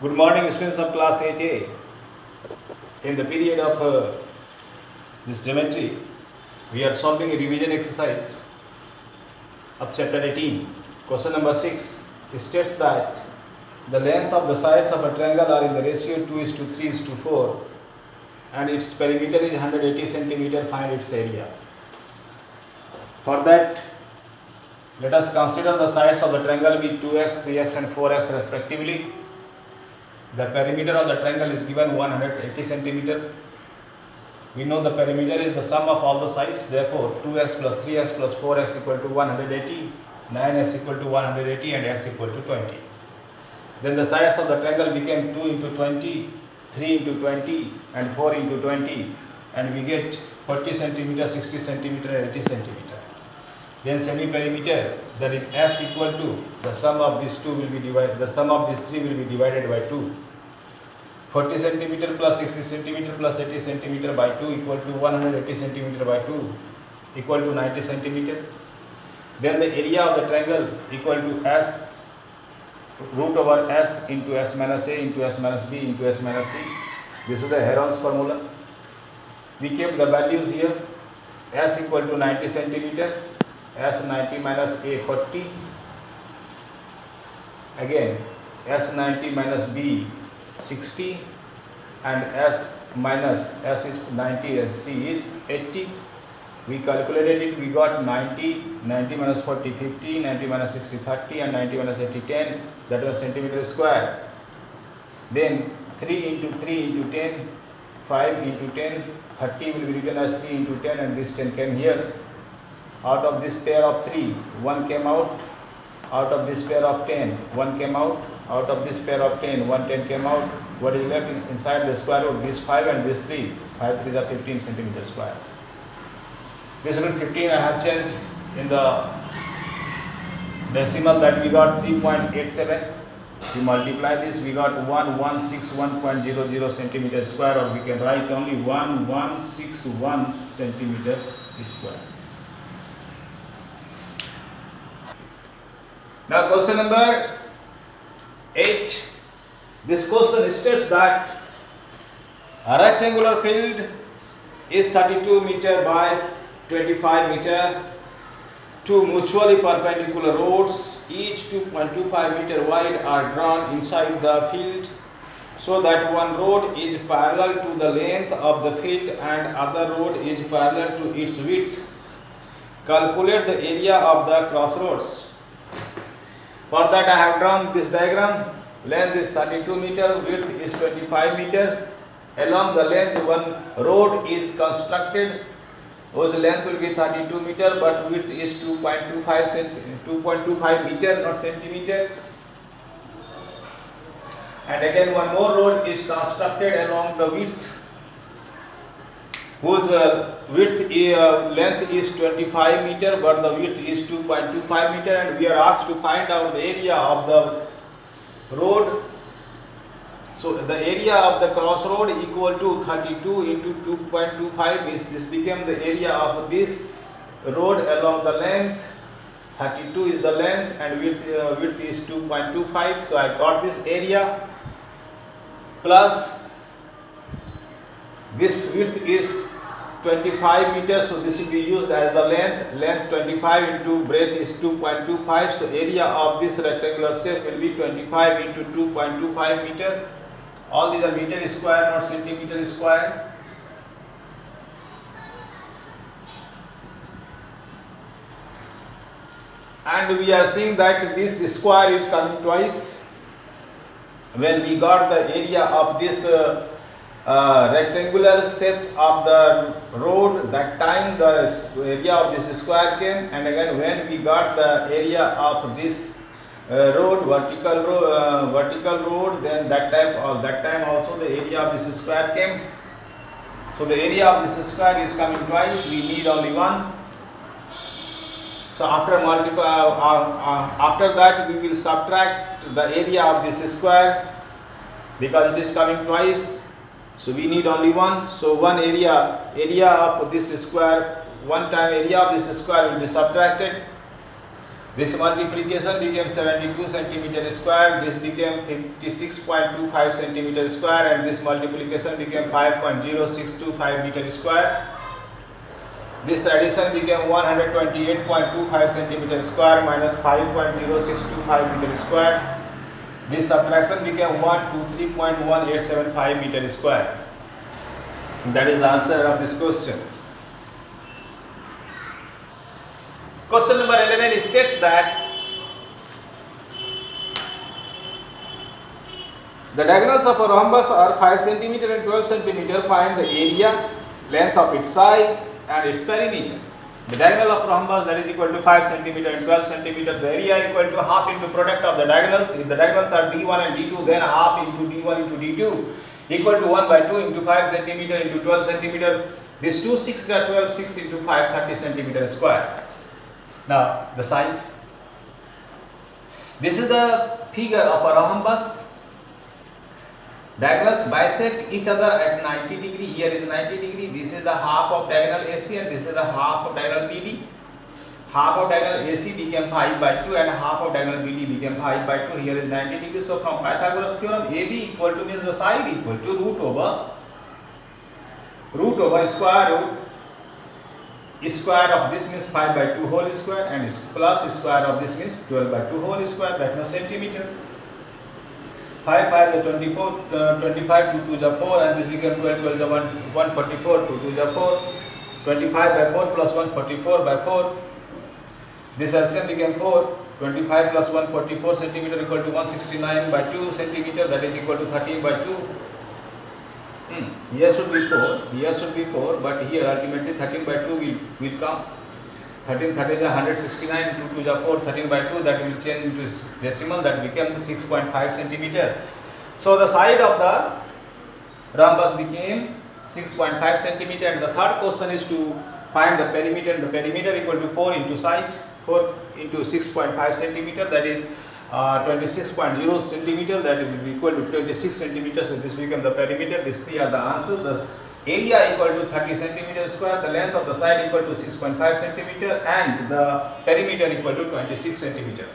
Good morning, students of class 8A. In the period of this geometry, we are solving a revision exercise of chapter 18. Question number 6 states that the length of the sides of a triangle are in the ratio 2:3:4 and its perimeter is 180 centimeter. Find its area. For that, let us consider the sides of the triangle be 2x, 3x and 4x respectively. The perimeter of the triangle is given 180 centimeter. We know the perimeter is the sum of all the sides. Therefore, 2x plus 3x plus 4x equal to 180, 9x equal to 180 and x equal to 20. Then the sides of the triangle became 2 into 20, 3 into 20 and 4 into 20, and we get 40 centimeter, 60 centimeter and 80 centimeter. Then semi-perimeter, that is s equal to the sum of these two will be divided, the sum of these three will be divided by 2. 40 centimeter plus 60 centimeter plus 80 centimeter by 2 equal to 180 centimeter by 2 equal to 90 centimeter. Then the area of the triangle equal to s root over s into s minus a into s minus b into s minus c. This is the Heron's formula. We kept the values here. S equal to 90 centimeter, s 90 minus a 40, again s 90 minus b 60 and s minus s is 90 and c is 80. We calculated it, we got 90, 90 minus 40 50, 90 minus 60 30 and 90 minus 80 10, that was centimeter square. Then 3 into 3 into 10, 5 into 10, 30 will be written as 3 into 10 and this 10 came here. Out of this pair of 3, 1 came out. Out of this pair of 10, 1 came out. Out of this pair of 10, 1 10 came out. What is left inside the square root? This 5 and this 3. 5 3s are 15 centimeter square. This root 15 I have changed in the decimal that we got 3.87. We multiply this, we got 1161.00 centimeter square, or we can write only 1161 centimeter square. Now question number 8. This question states that a rectangular field is 32 meter by 25 meter. Two mutually perpendicular roads, each 2.25 meter wide, are drawn inside the field so that one road is parallel to the length of the field and other road is parallel to its width. Calculate the area of the crossroads. For that I have drawn this diagram. Length is 32 meter, width is 25 meter. Along the length one road is constructed, whose length will be 32 meter but width is 2.25 meter, not centimeter. And again one more road is constructed along the width, whose length is 25 meter but the width is 2.25 meter, and we are asked to find out the area of the road. So the area of the crossroad equal to 32 into 2.25 is this became the area of this road along the length. 32 is the length and width is 2.25. So I got this area plus this width is 25 meters, so this will be used as the length 25 into breadth is 2.25. so area of this rectangular shape will be 25 into 2.25 meter. All these are meter square, not centimeter square. And we are seeing that this square is coming twice. When we got the area of this rectangular shape of the road, that time the area of this square came, and again when we got the area of this vertical road, then that time also the area of this square came. So the area of this square is coming twice, we need only one. So after that we will subtract the area of this square because it is coming twice. So we need only one. So one area of this square, one time area of this square will be subtracted. This multiplication became 72 centimeter square, this became 56.25 centimeter square, and this multiplication became 5.0625 meter square. This addition became 128.25 centimeter square minus 5.0625 meter square. This subtraction became 123.1875 meter square. That is the answer of this question. Question number 11 states that the diagonals of a rhombus are 5 cm and 12 cm. Find the area, length of its side and its perimeter. The diagonal of rhombus, that is equal to 5 cm and 12 cm. The area equal to half into product of the diagonals. If the diagonals are d1 and d2, then half into d1 into d2 equal to 1 by 2 into 5 cm into 12 cm. This 2 6 are 12, 6 into 5 30 cm square. Now the side. This is the figure of a rhombus. Diagonals bisect each other at 90 degree. Here is 90 degree. This is the half of diagonal AC and this is the half of diagonal BD. Half of diagonal AC became 5 by 2 and half of diagonal BD became 5 by 2. Here is 90 degree. So from Pythagoras theorem, AB equal to means the side equal to root over square root square of this means 5 by 2 whole square and plus square of this means 12 by 2 whole square, that means centimeter. 5 5 is 24, 25 2 2 is 4 and this became 12 12 is 144, 2 2 is 4, 25 by 4 plus 144 by 4. This LCM became 4, 25 plus 144 centimeter equal to 169 by 2 centimeter, that is equal to 13 by 2. Here should be 4, here should be 4, but here ultimately 13 by 2 will come. 13 30 is 169, 2 2 is 4, 13 by 2, that will change into decimal, that became the 6.5 centimeter. So the side of the rhombus became 6.5 centimeter, and the third question is to find the perimeter, and the perimeter equal to 4 into side, 4 into 6.5 centimeter, that is 26.0 centimeter, that will be equal to 26 centimeters. So this becomes the perimeter. These three are the answers. The area equal to 30 centimeter square, the length of the side equal to 6.5 centimeter, and the perimeter equal to 26 centimeter.